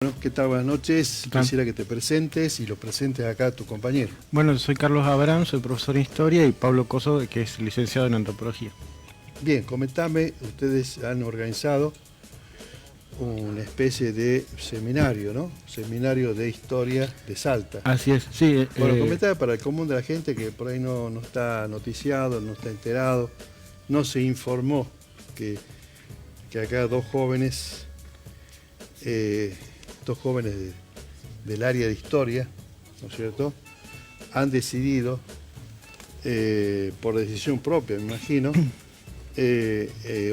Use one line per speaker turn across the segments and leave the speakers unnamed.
Bueno, ¿qué tal? Buenas noches.
¿Qué tal?
Quisiera que te presentes y lo presentes acá a tu compañero.
Bueno, soy Carlos Abraham, soy profesor de Historia, y Pablo Coso, que es licenciado en Antropología.
Bien, comentame, ustedes han organizado una especie de seminario, ¿no? Seminario de Historia de Salta.
Así es, sí.
Bueno, comentame para el común de la gente que por ahí no está noticiado, no está enterado, no se informó que acá dos jóvenes del área de Historia, ¿no es cierto?, han decidido, por decisión propia, me imagino,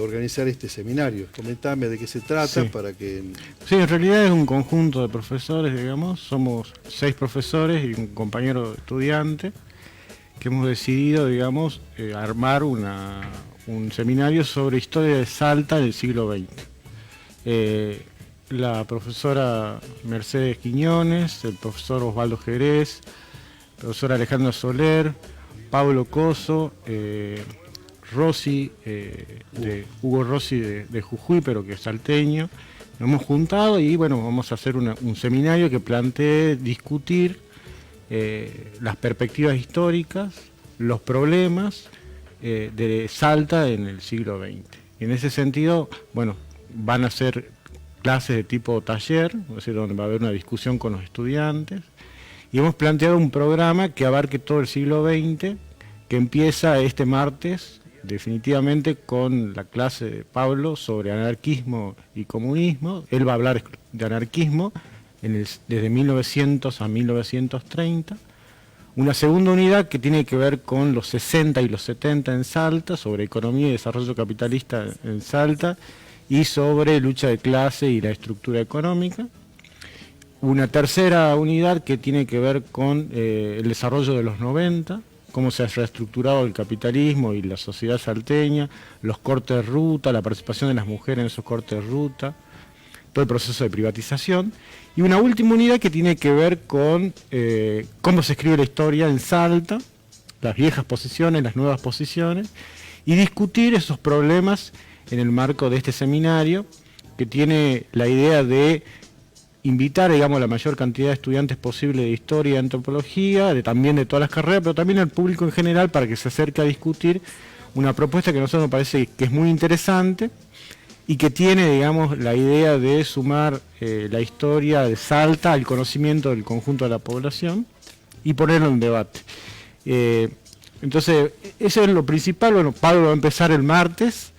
organizar este seminario. Comentame de qué se trata,
Sí.
para que...
Sí, en realidad es un conjunto de profesores, digamos. Somos 6 profesores y un compañero estudiante que hemos decidido, digamos, armar un seminario sobre historia de Salta del siglo XX. La profesora Mercedes Quiñones, el profesor Osvaldo Jerez, el profesor Alejandro Soler, Pablo Coso, Hugo Rossi de Jujuy, pero que es salteño. Nos hemos juntado y bueno, vamos a hacer un seminario que plantee discutir las perspectivas históricas, los problemas de Salta en el siglo XX. Y en ese sentido, bueno, van a ser clases de tipo taller, es decir, donde va a haber una discusión con los estudiantes, y hemos planteado un programa que abarque todo el siglo XX, que empieza este martes, definitivamente, con la clase de Pablo sobre anarquismo y comunismo. Él va a hablar de anarquismo desde 1900 a 1930. Una segunda unidad que tiene que ver con los 60 y los 70 en Salta, sobre economía y desarrollo capitalista en Salta, y sobre lucha de clase y la estructura económica. Una tercera unidad que tiene que ver con el desarrollo de los 90, cómo se ha reestructurado el capitalismo y la sociedad salteña, los cortes de ruta, la participación de las mujeres en esos cortes de ruta, todo el proceso de privatización. Y una última unidad que tiene que ver con cómo se escribe la historia en Salta, las viejas posiciones, las nuevas posiciones, y discutir esos problemas en el marco de este seminario, que tiene la idea de invitar, digamos, la mayor cantidad de estudiantes posible de historia y antropología, también de todas las carreras, pero también al público en general, para que se acerque a discutir una propuesta que a nosotros nos parece que es muy interesante y que tiene, digamos, la idea de sumar la historia de Salta al conocimiento del conjunto de la población y ponerlo en debate. Entonces, eso es lo principal. Bueno, Pablo va a empezar el martes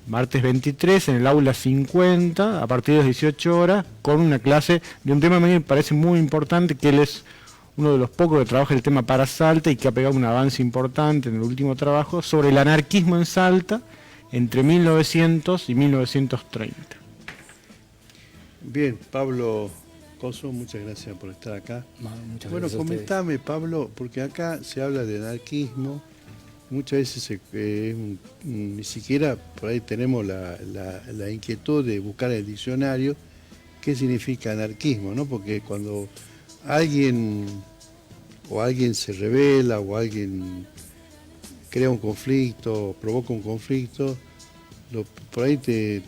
23, en el aula 50, a partir de las 18 horas, con una clase de un tema que me parece muy importante, que él es uno de los pocos que trabaja el tema para Salta y que ha pegado un avance importante en el último trabajo, sobre el anarquismo en Salta entre 1900 y 1930.
Bien, Pablo Coso, muchas gracias por estar acá.
Muchas
Bueno,
gracias a ustedes.
comentame, Pablo, porque acá se habla de anarquismo, muchas veces ni siquiera por ahí tenemos la inquietud de buscar el diccionario qué significa anarquismo, ¿no? Porque cuando alguien se rebela o alguien crea un conflicto, provoca un conflicto, por ahí te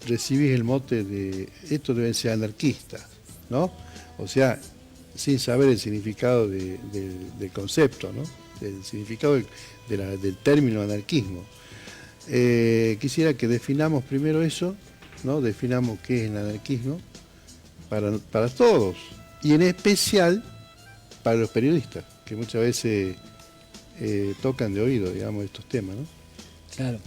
recibís el mote de estos deben ser anarquistas, ¿no? O sea, sin saber el significado del concepto, ¿no? El significado del término anarquismo. Quisiera que definamos primero eso, ¿no? Definamos qué es el anarquismo para todos, y en especial para los periodistas, que muchas veces tocan de oído, digamos, estos temas, ¿no?
Claro.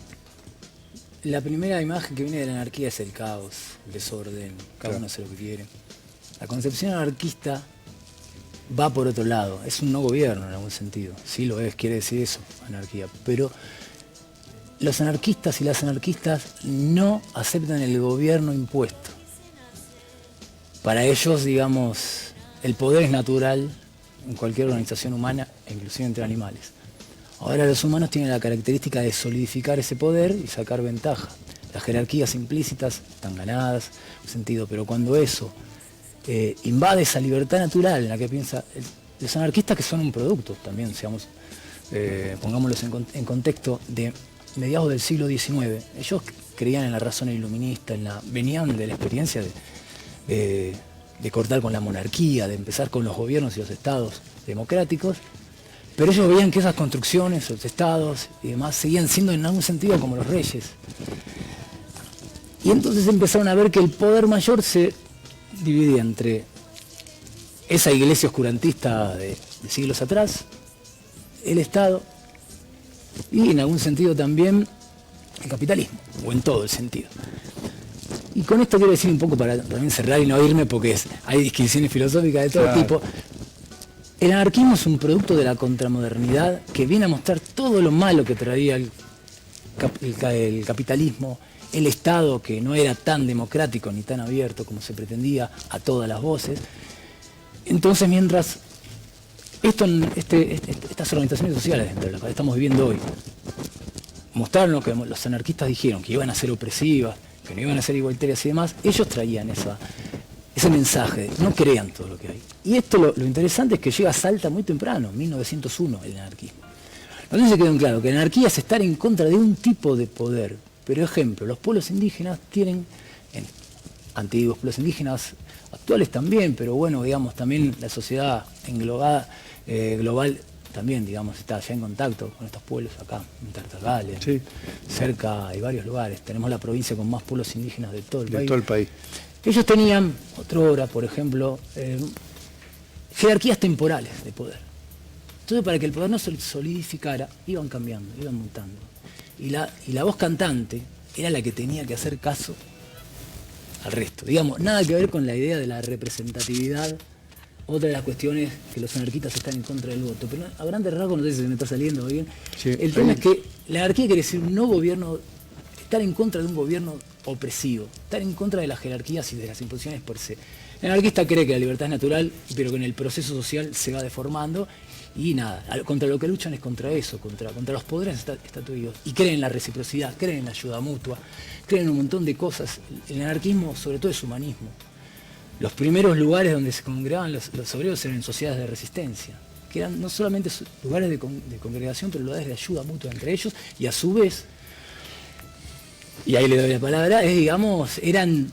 La primera imagen que viene de la anarquía es el caos, el desorden, cada uno hace lo que quiere. La concepción anarquista va por otro lado, es un no gobierno en algún sentido, sí lo es, quiere decir eso, anarquía, pero los anarquistas y las anarquistas no aceptan el gobierno impuesto. Para ellos, digamos, el poder es natural en cualquier organización humana, inclusive entre animales. Ahora los humanos tienen la característica de solidificar ese poder y sacar ventaja. Las jerarquías implícitas están ganadas, en sentido, pero cuando eso invade esa libertad natural en la que piensa los anarquistas, que son un producto también, pongámoslos en contexto de mediados del siglo XIX, ellos creían en la razón iluminista, venían de la experiencia de de cortar con la monarquía, de empezar con los gobiernos y los estados democráticos, pero ellos veían que esas construcciones, los estados y demás, seguían siendo en algún sentido como los reyes. Y entonces empezaron a ver que el poder mayor se dividía entre esa iglesia oscurantista de siglos atrás, el Estado y en algún sentido también el capitalismo, o en todo el sentido. Y con esto quiero decir un poco para también cerrar y no irme porque hay disquisiciones filosóficas de todo tipo. El anarquismo es un producto de la contramodernidad que viene a mostrar todo lo malo que traía el capitalismo, el Estado que no era tan democrático ni tan abierto como se pretendía a todas las voces. Entonces, mientras estas organizaciones sociales dentro de las cuales estamos viviendo hoy mostraron lo que los anarquistas dijeron, que iban a ser opresivas, que no iban a ser igualitarias y demás, ellos traían ese mensaje, no crean todo lo que hay. Y esto lo interesante es que llega a Salta muy temprano, 1901, el anarquismo. Entonces quedó claro que la anarquía es estar en contra de un tipo de poder. Pero ejemplo, los pueblos indígenas tienen, antiguos pueblos indígenas, actuales también, pero bueno, digamos, también la sociedad englobada, global también, digamos, está ya en contacto con estos pueblos acá, en Tartagal,
sí.
Cerca hay varios lugares. Tenemos la provincia con más pueblos indígenas de todo el país.
De todo el país.
Ellos tenían, otrora, por ejemplo, jerarquías temporales de poder. Entonces, para que el poder no se solidificara, iban cambiando, iban mutando. Y la voz cantante era la que tenía que hacer caso al resto. Digamos, nada que ver con la idea de la representatividad. Otra de las cuestiones que los anarquistas están en contra del voto. Pero a grandes rasgos, no sé si se me está saliendo bien.
Sí,
el tema es que la anarquía quiere decir un no gobierno, estar en contra de un gobierno opresivo, estar en contra de las jerarquías y de las imposiciones per se. El anarquista cree que la libertad es natural, pero que en el proceso social se va deformando. Y nada, contra lo que luchan es contra eso, contra los poderes estatuidos. Y creen en la reciprocidad, creen en la ayuda mutua, creen en un montón de cosas. El anarquismo, sobre todo, es humanismo. Los primeros lugares donde se congregaban los obreros eran en sociedades de resistencia, que eran no solamente lugares de congregación, pero lugares de ayuda mutua entre ellos, y a su vez, y ahí le doy la palabra, digamos, eran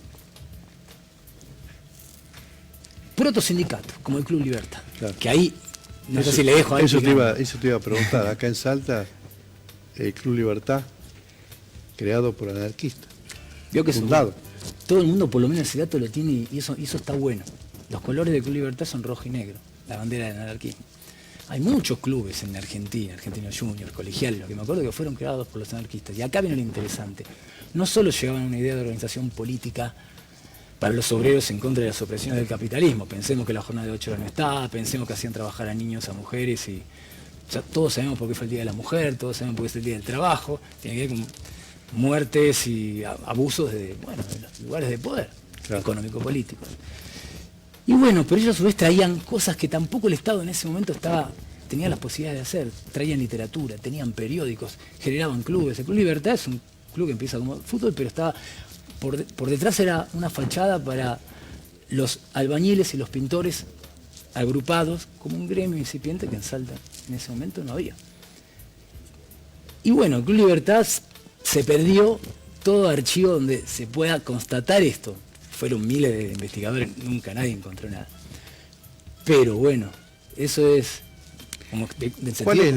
protosindicatos, como el Club Libertad,
claro.
Que ahí... No sé si le dejo a
eso te iba a preguntar. Acá en Salta, el Club Libertad, creado por anarquistas.
Vio que
fundado.
Todo el mundo, por lo menos ese dato lo tiene y eso está bueno. Los colores del Club Libertad son rojo y negro, la bandera del anarquismo. Hay muchos clubes en Argentina, Argentinos Juniors, colegiales, lo que me acuerdo que fueron creados por los anarquistas. Y acá viene lo interesante. No solo llevaban una idea de organización política para los obreros en contra de las opresiones del capitalismo. Pensemos que la jornada de 8 horas no estaba, pensemos que hacían trabajar a niños, a mujeres, y ya todos sabemos por qué fue el Día de la Mujer, todos sabemos por qué es el Día del Trabajo, tiene que ver con muertes y abusos de los lugares de poder, claro, económico-políticos. Y bueno, pero ellos a su vez traían cosas que tampoco el Estado en ese momento tenía las posibilidades de hacer. Traían literatura, tenían periódicos, generaban clubes. El Club Libertad es un club que empieza como fútbol, pero estaba... Por detrás era una fachada para los albañiles y los pintores agrupados como un gremio incipiente que en Salta en ese momento no había. Y bueno, el Club Libertad se perdió todo archivo donde se pueda constatar esto. Fueron miles de investigadores, nunca nadie encontró nada. Pero bueno, eso es como...
¿Cuál es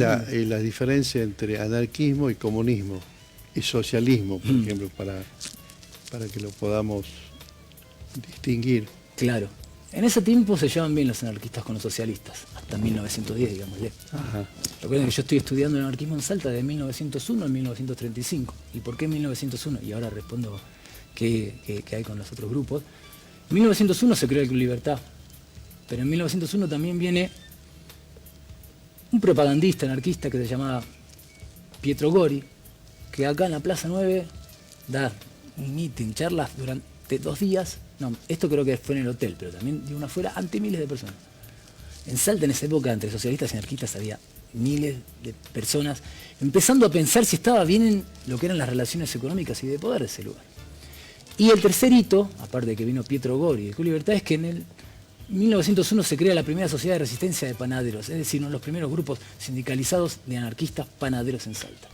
la diferencia entre anarquismo y comunismo? Y socialismo, por ejemplo, para que lo podamos distinguir.
Claro. En ese tiempo se llevan bien los anarquistas con los socialistas, hasta 1910, digámosle.
Ajá.
Recuerden que yo estoy estudiando el anarquismo en Salta de 1901 a 1935. ¿Y por qué 1901? Y ahora respondo qué hay con los otros grupos. En 1901 se creó el Club Libertad, pero en 1901 también viene un propagandista anarquista que se llamaba Pietro Gori, que acá en la Plaza 9 da un meeting, charlas durante 2 días. No, esto creo que fue en el hotel, pero también dio una afuera ante miles de personas. En Salta en esa época, entre socialistas y anarquistas, había miles de personas empezando a pensar si estaba bien en lo que eran las relaciones económicas y de poder de ese lugar. Y el tercer hito, aparte de que vino Pietro Gori y el Club Libertad, es que en el 1901 se crea la primera sociedad de resistencia de panaderos, es decir, uno de los primeros grupos sindicalizados de anarquistas panaderos en Salta.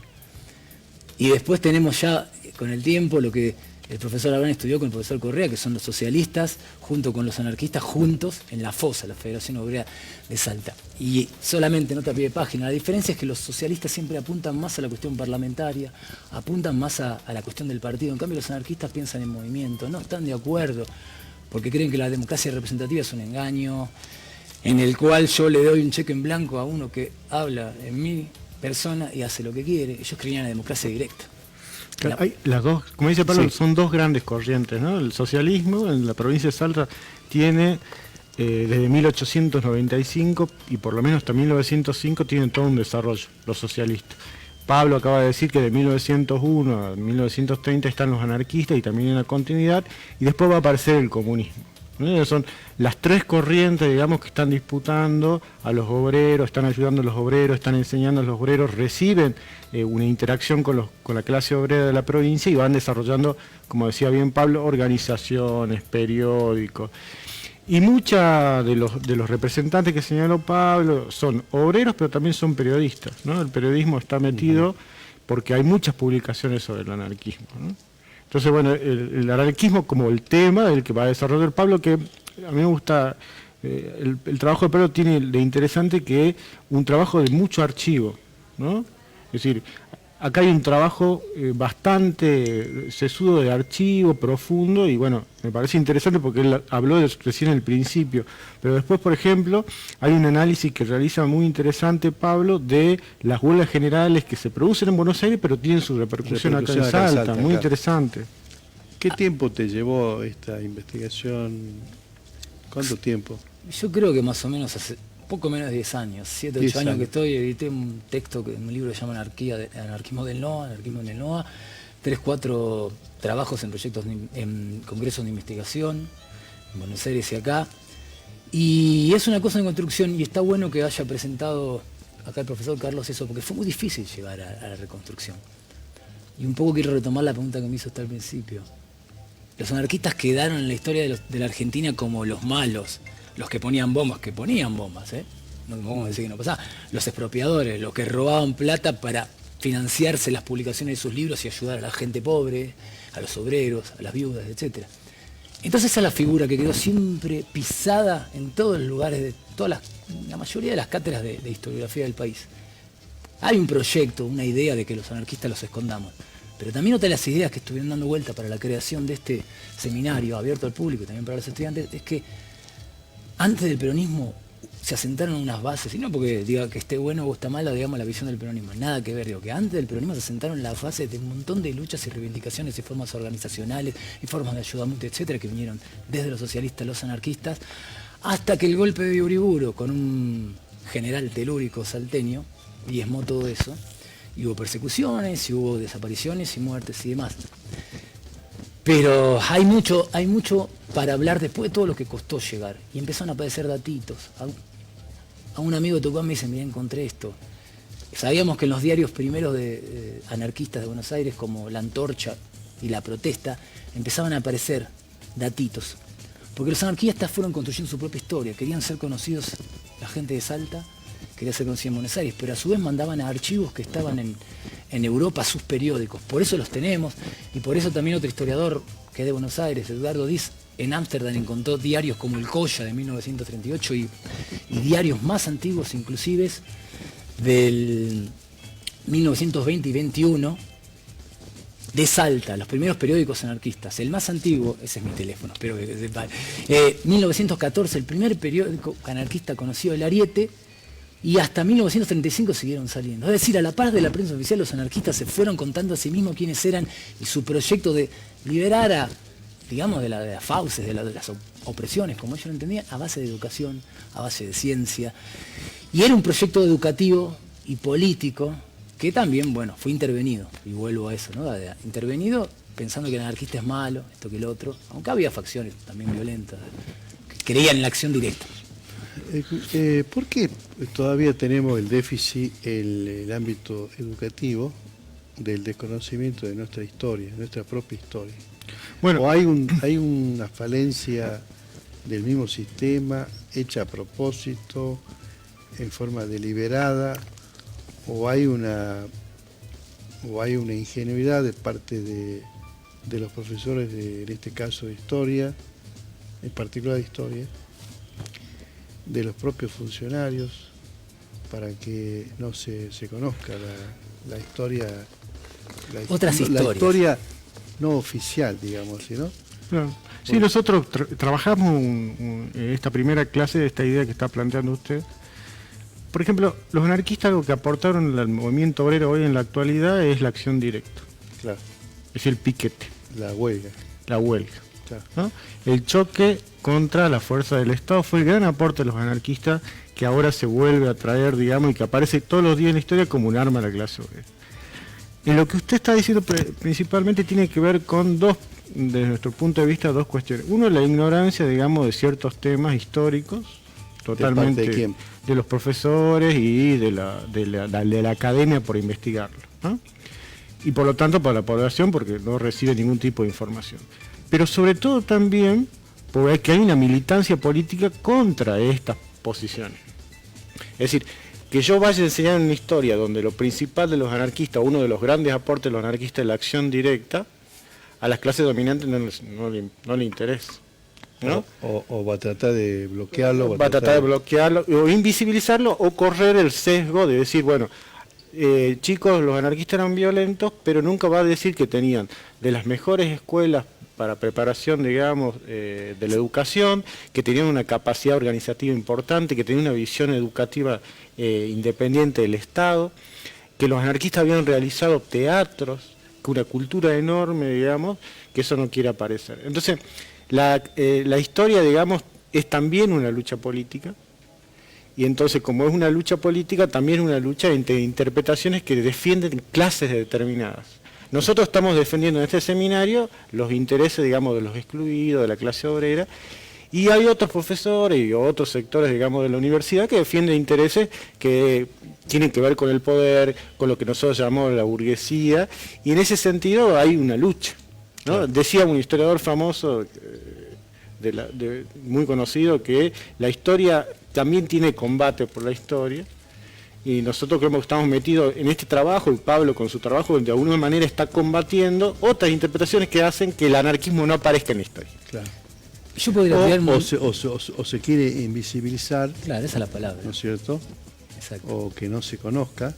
Y después tenemos ya, con el tiempo, lo que El profesor Abrán estudió con el profesor Correa, que son los socialistas, junto con los anarquistas, juntos en la FOSA, la Federación Obrera de Salta. Y solamente, nota a pie de página, la diferencia es que los socialistas siempre apuntan más a la cuestión parlamentaria, apuntan más a la cuestión del partido. En cambio, los anarquistas piensan en movimiento, no están de acuerdo, porque creen que la democracia representativa es un engaño, en el cual yo le doy un cheque en blanco a uno que habla en mi persona y hace lo que quiere. Ellos creían en la democracia directa.
Hay las dos, como dice Pablo,
Sí.
son dos grandes corrientes, ¿no? El socialismo en la provincia de Salta tiene desde 1895 y por lo menos hasta 1905 tienen todo un desarrollo, los socialistas. Pablo acaba de decir que de 1901 a 1930 están los anarquistas y también hay una continuidad, y después va a aparecer el comunismo. Son las tres corrientes, digamos, que están disputando a los obreros, están ayudando a los obreros, están enseñando a los obreros, reciben una interacción con la clase obrera de la provincia y van desarrollando, como decía bien Pablo, organizaciones, periódicos. Y muchos de los representantes que señaló Pablo son obreros, pero también son periodistas, ¿no? El periodismo está metido porque hay muchas publicaciones sobre el anarquismo, ¿no? Entonces, bueno, el anarquismo como el tema del que va a desarrollar Pablo, que a mí me gusta, el trabajo de Pablo tiene de interesante que es un trabajo de mucho archivo, ¿no? Es decir, acá hay un trabajo bastante sesudo de archivo, profundo, y bueno, me parece interesante porque él habló recién al principio, pero después, por ejemplo, hay un análisis que realiza muy interesante Pablo de las huelgas generales que se producen en Buenos Aires, pero tienen su repercusión acá en Salta, muy interesante.
¿Qué tiempo te llevó esta investigación? ¿Cuánto tiempo?
Yo creo que más o menos hace poco menos de 10 años, 7, 8 años que estoy, edité un texto, un libro que se llama Anarquismo del NOA, 3, 4 trabajos en proyectos, en congresos de investigación, en Buenos Aires y acá. Y es una cosa en construcción y está bueno que haya presentado acá el profesor Carlos eso, porque fue muy difícil llegar a la reconstrucción. Y un poco quiero retomar la pregunta que me hizo hasta el principio. Los anarquistas quedaron en la historia de la Argentina como los malos, los que ponían bombas, no vamos a decir que no pasaba, los expropiadores, los que robaban plata para financiarse las publicaciones de sus libros y ayudar a la gente pobre, a los obreros, a las viudas, etc. Entonces esa es la figura que quedó siempre pisada en todos los lugares, de la mayoría de las cátedras de historiografía del país. Hay un proyecto, una idea de que los anarquistas los escondamos, pero también otra de las ideas que estuvieron dando vuelta para la creación de este seminario abierto al público y también para los estudiantes es que antes del peronismo se asentaron unas bases, y no porque diga que esté bueno o está mala, digamos, la visión del peronismo, nada que ver, digo que antes del peronismo se asentaron las bases de un montón de luchas y reivindicaciones y formas organizacionales y formas de ayuda mutua, etcétera, que vinieron desde los socialistas, los anarquistas, hasta que el golpe de Uriburu con un general telúrico salteño diezmó todo eso, y hubo persecuciones, y hubo desapariciones y muertes y demás. Pero hay mucho para hablar después de todo lo que costó llegar. Y empezaron a aparecer datitos. A un amigo de Tucumán me dice, mira, encontré esto. Sabíamos que en los diarios primeros de anarquistas de Buenos Aires, como La Antorcha y La Protesta, empezaban a aparecer datitos. Porque los anarquistas fueron construyendo su propia historia. Querían ser conocidos, la gente de Salta quería ser conocida en Buenos Aires, pero a su vez mandaban a archivos que estaban en Europa sus periódicos. Por eso los tenemos, y por eso también otro historiador que es de Buenos Aires, Eduardo Diz, en Ámsterdam encontró diarios como el Colla de 1938 y diarios más antiguos inclusive del 1920 y 21 de Salta, los primeros periódicos anarquistas. El más antiguo, ese es mi teléfono, espero que sepan, 1914, el primer periódico anarquista conocido, El Ariete, y hasta 1935 siguieron saliendo. Es decir, a la par de la prensa oficial, los anarquistas se fueron contando a sí mismos quiénes eran y su proyecto de liberar a, digamos, de las fauces, de las opresiones, como ellos lo entendían, a base de educación, a base de ciencia. Y era un proyecto educativo y político que también, bueno, fue intervenido, y vuelvo a eso, ¿no? Intervenido pensando que el anarquista es malo, esto que el otro, aunque había facciones también violentas, que creían en la acción directa.
¿Por qué todavía tenemos el déficit en el ámbito educativo del desconocimiento de nuestra historia, nuestra propia historia?
Bueno,
¿O hay una falencia del mismo sistema hecha a propósito, en forma deliberada, o hay una ingenuidad de parte de de los profesores, en este caso de historia, en particular de historia, de los propios funcionarios, para que no se conozca la historia,
Otras
la
historias.
historia no oficial, digamos así, ¿no?
Claro. Sí, nosotros trabajamos en esta primera clase de esta idea que está planteando usted. Por ejemplo, los anarquistas lo que aportaron al movimiento obrero hoy en la actualidad es la acción directa,
Claro,
es el piquete,
la huelga.
la huelga,
Claro.
¿no? El choque contra la fuerza del Estado fue el gran aporte de los anarquistas, que ahora se vuelve a traer, digamos, y que aparece todos los días en la historia como un arma a la clase obrera. En lo que usted está diciendo principalmente tiene que ver con dos, desde nuestro punto de vista, dos cuestiones. Uno, la ignorancia, digamos, de ciertos temas históricos, totalmente
¿De quién?
de los profesores y de la academia por investigarlo, ¿no? Y por lo tanto para la población, porque no recibe ningún tipo de información. Pero sobre todo también porque hay una militancia política contra estas posiciones. Es decir, que yo vaya a enseñar una historia donde lo principal de los anarquistas, uno de los grandes aportes de los anarquistas es la acción directa, a las clases dominantes no le interesa, ¿no?
O va a tratar de bloquearlo.
Va a tratar de bloquearlo, o invisibilizarlo, o correr el sesgo de decir, bueno, chicos, los anarquistas eran violentos, pero nunca va a decir que tenían de las mejores escuelas para preparación, digamos, de la educación, que tenían una capacidad organizativa importante, que tenían una visión educativa independiente del Estado, que los anarquistas habían realizado teatros, que una cultura enorme, digamos, que eso no quiere aparecer. Entonces, la historia, digamos, es también una lucha política, y entonces, como es una lucha política, también es una lucha entre interpretaciones que defienden clases determinadas. Nosotros estamos defendiendo en este seminario los intereses, digamos, de los excluidos, de la clase obrera, y hay otros profesores y otros sectores, digamos, de la universidad que defienden intereses que tienen que ver con el poder, con lo que nosotros llamamos la burguesía, y en ese sentido hay una lucha, ¿no? Claro. Decía un historiador famoso, muy conocido, que la historia también tiene combate por la historia, y nosotros creemos que estamos metidos en este trabajo, y Pablo con su trabajo de alguna manera está combatiendo otras interpretaciones que hacen que el anarquismo no aparezca en la historia.
Claro.
Yo podría
o se quiere invisibilizar.
Claro, esa es la palabra.
¿No es cierto?
Exacto.
O que no se conozca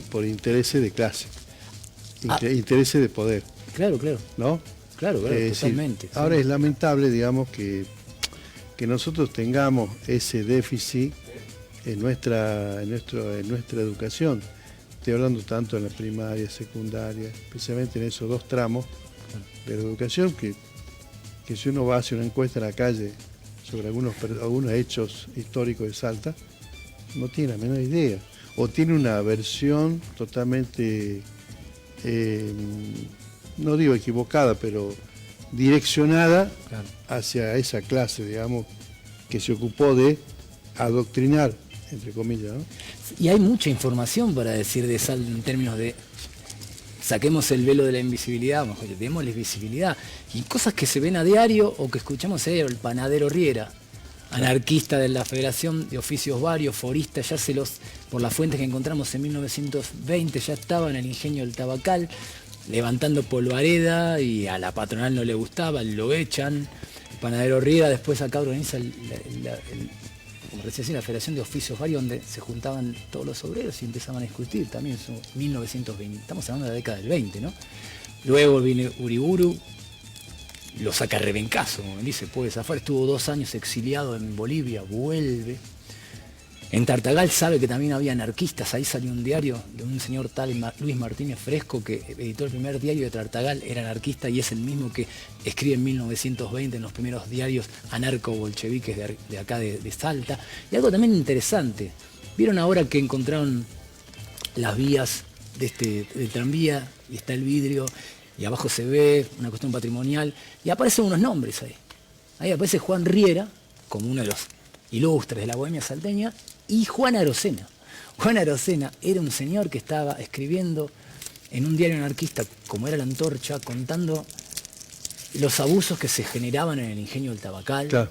por intereses de clase, intereses de poder.
Claro, claro.
¿No?
Claro, totalmente.
Sí. Ahora es lamentable, digamos, que nosotros tengamos ese déficit en nuestra educación. Estoy hablando tanto en la primaria, secundaria, especialmente en esos dos tramos de la educación, que si uno va a hacer una encuesta en la calle sobre algunos hechos históricos de Salta, no tiene la menor idea. O tiene una versión totalmente, no digo equivocada, pero direccionada hacia esa clase, digamos, que se ocupó de adoctrinar, entre comillas, ¿no?
Y hay mucha información para decir de Salta en términos de saquemos el velo de la invisibilidad, mejor, démosle visibilidad. Y cosas que se ven a diario o que escuchamos a diario, el panadero Riera, anarquista de la Federación de Oficios Varios, forista, por las fuentes que encontramos en 1920, ya estaba en el ingenio del Tabacal, levantando polvareda, y a la patronal no le gustaba, lo echan. El panadero Riera después acá organiza como decía, la Federación de Oficios Varios, donde se juntaban todos los obreros y empezaban a discutir, también en 1920, estamos hablando de la década del 20, ¿no? Luego viene Uriburu, lo saca rebencazo, como dice, puede zafar, estuvo 2 años exiliado en Bolivia, vuelve. En Tartagal sabe que también había anarquistas, ahí salió un diario de un señor tal Luis Martínez Fresco, que editó el primer diario de Tartagal, era anarquista y es el mismo que escribe en 1920 en los primeros diarios anarco-bolcheviques de acá de Salta. Y algo también interesante, vieron ahora que encontraron las vías del tranvía, y está el vidrio, y abajo se ve una cuestión patrimonial, y aparecen unos nombres ahí. Ahí aparece Juan Riera, como uno de los ilustres de la bohemia salteña, y Juan Arocena. Juan Arocena era un señor que estaba escribiendo en un diario anarquista, como era La Antorcha, contando los abusos que se generaban en el ingenio del Tabacal.
Claro.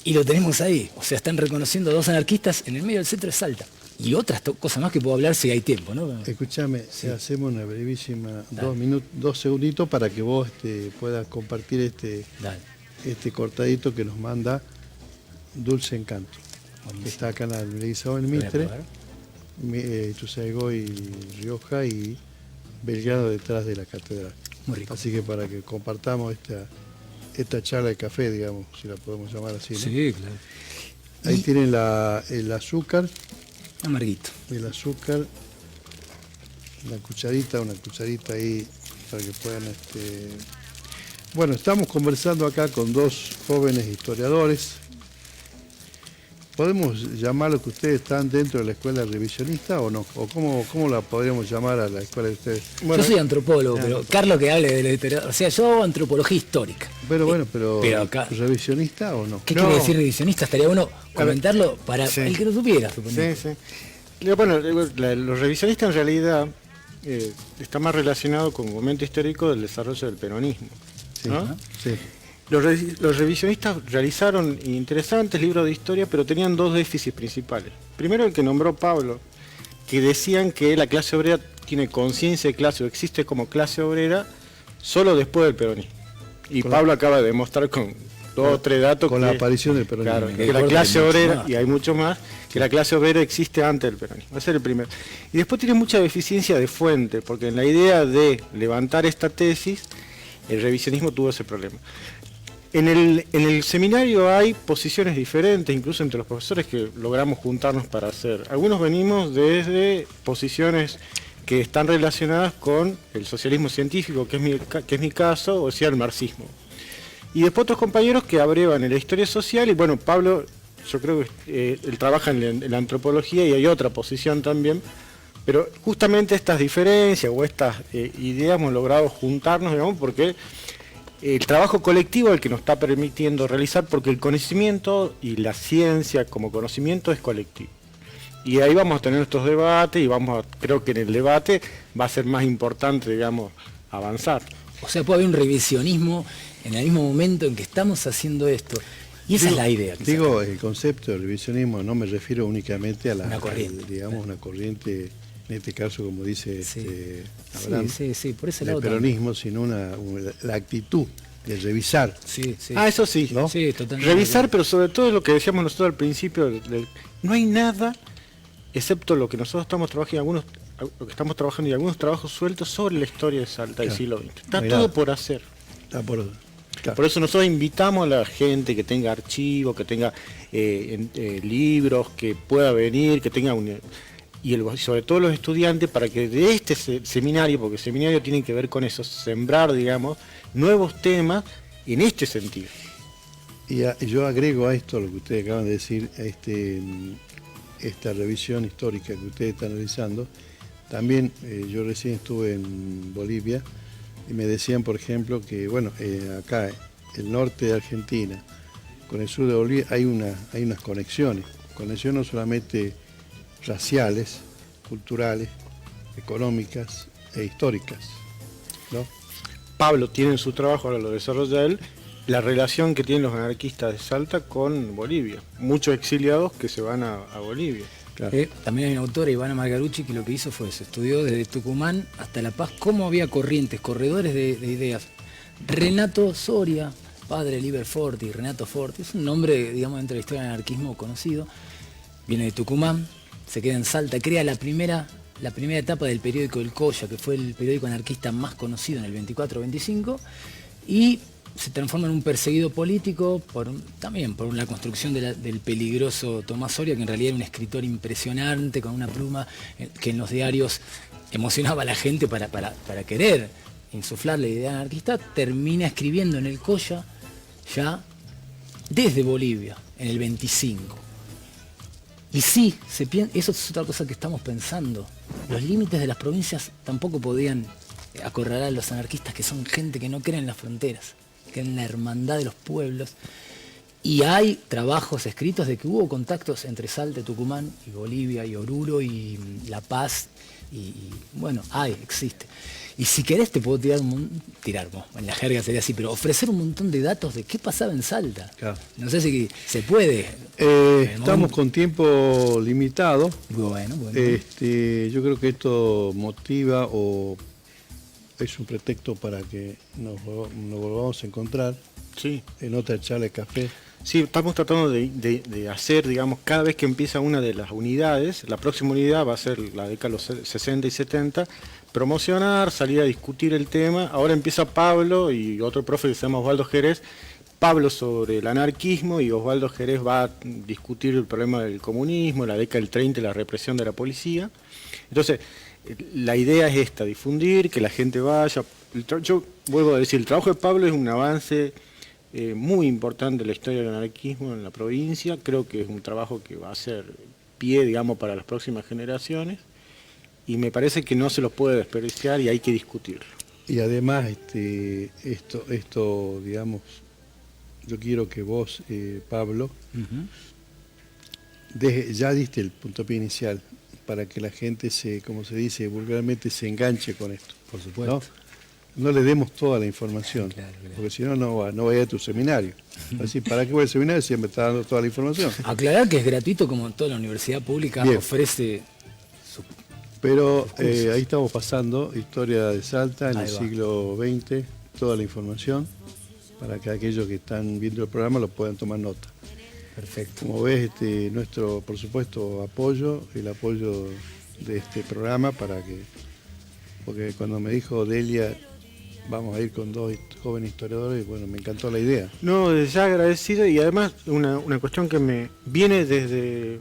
Y lo tenemos ahí. O sea, están reconociendo 2 anarquistas en el medio del centro de Salta. y otras cosas más que puedo hablar si hay tiempo, ¿no?
Escúchame, hacemos una brevísima, 2 segunditos para que vos puedas compartir
Dale.
este cortadito que nos manda Dulce Encanto, que está acá en la Avenida Isabel Mitre, Ituzaingó y Rioja y Belgrano detrás de la catedral.
Muy rico.
Así que para que compartamos esta charla de café, digamos, si la podemos llamar así, ¿no?
Sí, claro.
Ahí tienen el azúcar.
Amarguito.
El azúcar, una cucharita ahí para que puedan... Bueno, estamos conversando acá con 2 jóvenes historiadores. ¿Podemos llamar lo que ustedes están dentro de la escuela revisionista o no? ¿O cómo la podríamos llamar a la escuela de ustedes?
Bueno, yo soy antropólogo, pero Carlos que hable de la historia, o sea, yo antropología histórica.
Pero
acá,
¿revisionista o no?
¿Qué quiere decir revisionista? Estaría bueno comentarlo para el que lo supiera, supongo.
Sí. Bueno, los revisionistas en realidad está más relacionado con un momento histórico del desarrollo del peronismo, ¿no?
Sí.
Los revisionistas realizaron interesantes libros de historia, pero tenían 2 déficits principales. Primero, el que nombró Pablo, que decían que la clase obrera tiene conciencia de clase o existe como clase obrera solo después del peronismo. Y Pablo acaba de demostrar con 2 o 3 datos
con la aparición del peronismo.
Claro, que la clase obrera, y hay mucho más, que la clase obrera existe antes del peronismo. Ese es el primero. Y después tiene mucha deficiencia de fuente, porque en la idea de levantar esta tesis, el revisionismo tuvo ese problema. En el seminario hay posiciones diferentes, incluso entre los profesores que logramos juntarnos para hacer. Algunos venimos desde posiciones que están relacionadas con el socialismo científico, que es mi caso, o sea, el marxismo. Y después otros compañeros que abrevan en la historia social, y bueno, Pablo, yo creo que él trabaja en la antropología y hay otra posición también, pero justamente estas diferencias o estas ideas hemos logrado juntarnos, digamos, porque el trabajo colectivo es el que nos está permitiendo realizar, porque el conocimiento y la ciencia como conocimiento es colectivo. Y ahí vamos a tener estos debates y creo que en el debate va a ser más importante, digamos, avanzar.
O sea, puede haber un revisionismo en el mismo momento en que estamos haciendo esto. Y esa es la idea.
Digo, el concepto de revisionismo no me refiero únicamente a
una corriente.
Una corriente, en este caso, como dice Abraham,
sí, por ese lado
el peronismo, sino la actitud de revisar.
Sí.
Eso sí,
¿no?
Sí, totalmente.
Revisar, pero sobre todo lo que decíamos nosotros al principio, no hay nada, excepto lo que nosotros estamos trabajando y algunos trabajos sueltos sobre la historia de Salta del siglo XX. Está todo por hacer. Por eso nosotros invitamos a la gente que tenga archivos, que tenga libros, que pueda venir, que tenga y sobre todo los estudiantes, para que de este seminario, porque el seminario tiene que ver con eso, sembrar, digamos, nuevos temas en este sentido.
Y yo agrego a esto lo que ustedes acaban de decir, esta revisión histórica que ustedes están realizando. También yo recién estuve en Bolivia y me decían, por ejemplo, que bueno, acá el norte de Argentina con el sur de Bolivia hay unas conexiones no solamente raciales, culturales, económicas e históricas, ¿no?
Pablo tiene en su trabajo, ahora lo desarrolla él, la relación que tienen los anarquistas de Salta con Bolivia. Muchos exiliados que se van a Bolivia.
Claro.
También hay una autora, Ivana Margarucci, que lo que hizo fue eso, estudió desde Tucumán hasta La Paz cómo había corredores de ideas. Renato Soria, padre de Liber Forti, Renato Forti, es un nombre, digamos, dentro de la historia del anarquismo conocido, viene de Tucumán, se queda en Salta, crea la primera etapa del periódico El Colla, que fue el periódico anarquista más conocido en el 24-25, y se transforma en un perseguido político también por la construcción del peligroso Tomás Soria, que en realidad era un escritor impresionante, con una pluma que en los diarios emocionaba a la gente para querer insuflar la idea anarquista. Termina escribiendo en El Colla ya desde Bolivia, en el 25. Y sí, eso es otra cosa que estamos pensando. Los límites de las provincias tampoco podían acorralar a los anarquistas, que son gente que no cree en las fronteras, que en la hermandad de los pueblos. Y hay trabajos escritos de que hubo contactos entre Salta, Tucumán y Bolivia y Oruro y La Paz. Y bueno, existe. Y si querés te puedo tirar, en la jerga sería así, pero ofrecer un montón de datos de qué pasaba en Salta.
Claro.
No sé si se puede.
Estamos con tiempo limitado.
Bueno.
Yo creo que esto motiva o es un pretexto para que nos volvamos a encontrar
Sí.
en otra charla de café.
Sí, estamos tratando de hacer, digamos, cada vez que empieza una de las unidades, la próxima unidad va a ser la década de los 60 y 70, promocionar, salir a discutir el tema. Ahora empieza Pablo y otro profe que se llama Osvaldo Jerez, Pablo sobre el anarquismo y Osvaldo Jerez va a discutir el problema del comunismo, la década del 30 y la represión de la policía. Entonces, la idea es esta, difundir, que la gente vaya. Yo vuelvo a decir, el trabajo de Pablo es un avance muy importante en la historia del anarquismo en la provincia. Creo que es un trabajo que va a ser pie, digamos, para las próximas generaciones y me parece que no se lo puede desperdiciar y hay que discutirlo.
Y además, esto, digamos, yo quiero que vos, Pablo, ya diste el puntapié inicial para que la gente como se dice vulgarmente, se enganche con esto.
Por supuesto.
No le demos toda la información,
Claro.
porque si no, no va a ir a tu seminario. Así, ¿para qué voy al seminario si me está dando toda la información?
Aclarar que es gratuito como toda la universidad pública.
Bien.
Ofrece su...
Pero ahí estamos pasando historia de Salta en
Ahí
el
va.
siglo XX, toda la información, para que aquellos que están viendo el programa lo puedan tomar nota.
Perfecto.
Como ves, nuestro, por supuesto, apoyo, el apoyo de este programa porque cuando me dijo Delia, vamos a ir con 2 jóvenes historiadores, bueno, me encantó la idea.
No, desde ya agradecido y además una cuestión que me viene desde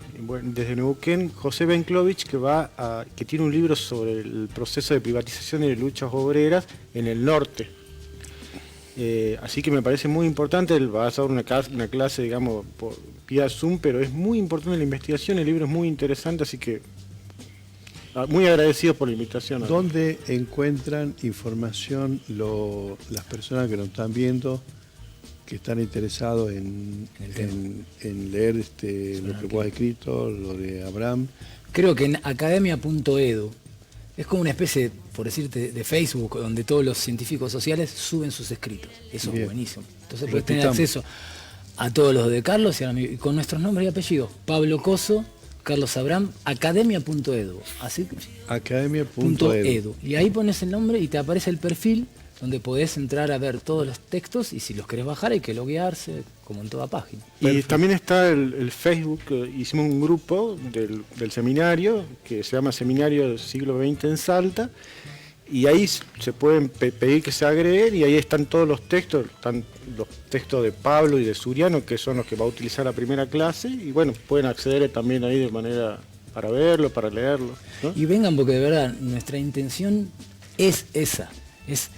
Neuquén, José Benklovich, que tiene un libro sobre el proceso de privatización y de luchas obreras en el norte. Así que me parece muy importante, él va a hacer una clase, digamos, por vía Zoom, pero es muy importante la investigación, el libro es muy interesante, así que muy agradecido por la invitación.
¿Dónde encuentran información las personas que nos están viendo, que están interesados en leer lo que vos has escrito, lo de Abraham?
Creo que en academia.edu es como una especie, por decirte, de Facebook, donde todos los científicos sociales suben sus escritos. Eso
Bien.
es buenísimo. Entonces puedes tener
Repitamos.
acceso a todos los de Carlos y con nuestros nombres y apellidos. Pablo Coso, Carlos Abraham, academia.edu. Así
Academia.edu.
Y ahí pones el nombre y te aparece el perfil donde podés entrar a ver todos los textos y si los querés bajar hay que loguearse, como en toda página.
Y
Perfecto.
también está el Facebook, hicimos un grupo del seminario, que se llama Seminario del Siglo XX en Salta, y ahí se pueden pedir que se agreguen, y ahí están todos los textos de Pablo y de Suriano, que son los que va a utilizar la primera clase, y bueno, pueden acceder también ahí de manera para verlo, para leerlo, ¿no?
Y vengan porque de verdad nuestra intención es esa, es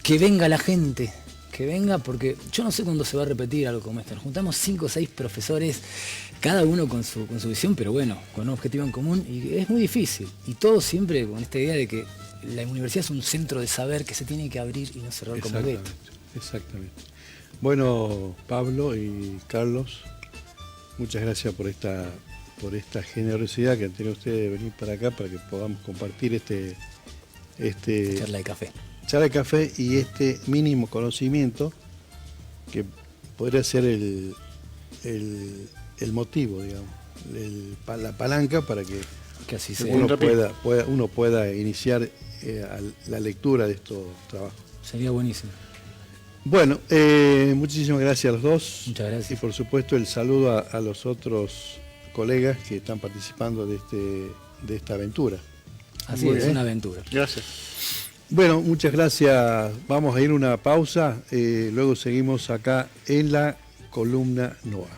que venga la gente, que venga porque yo no sé cuándo se va a repetir algo como esto. Nos juntamos 5 o 6 profesores, cada uno con su visión, pero bueno, con un objetivo en común y es muy difícil. Y todo siempre con esta idea de que la universidad es un centro de saber que se tiene que abrir y no cerrar como gueto.
Exactamente. Bueno, Pablo y Carlos, muchas gracias por esta generosidad que han tenido ustedes de venir para acá para que podamos compartir este
Charla de café.
charla de café y este mínimo conocimiento que podría ser el motivo, digamos, la palanca para que
Que así sea.
uno pueda iniciar la lectura de estos trabajos.
Sería buenísimo.
Bueno, muchísimas gracias a los dos.
Muchas gracias.
Y por supuesto el saludo a los otros colegas que están participando de esta aventura.
Así
Muy
es,
bien.
una aventura.
Gracias.
Bueno, muchas gracias. Vamos a ir a una pausa. Luego seguimos acá en la columna NOA.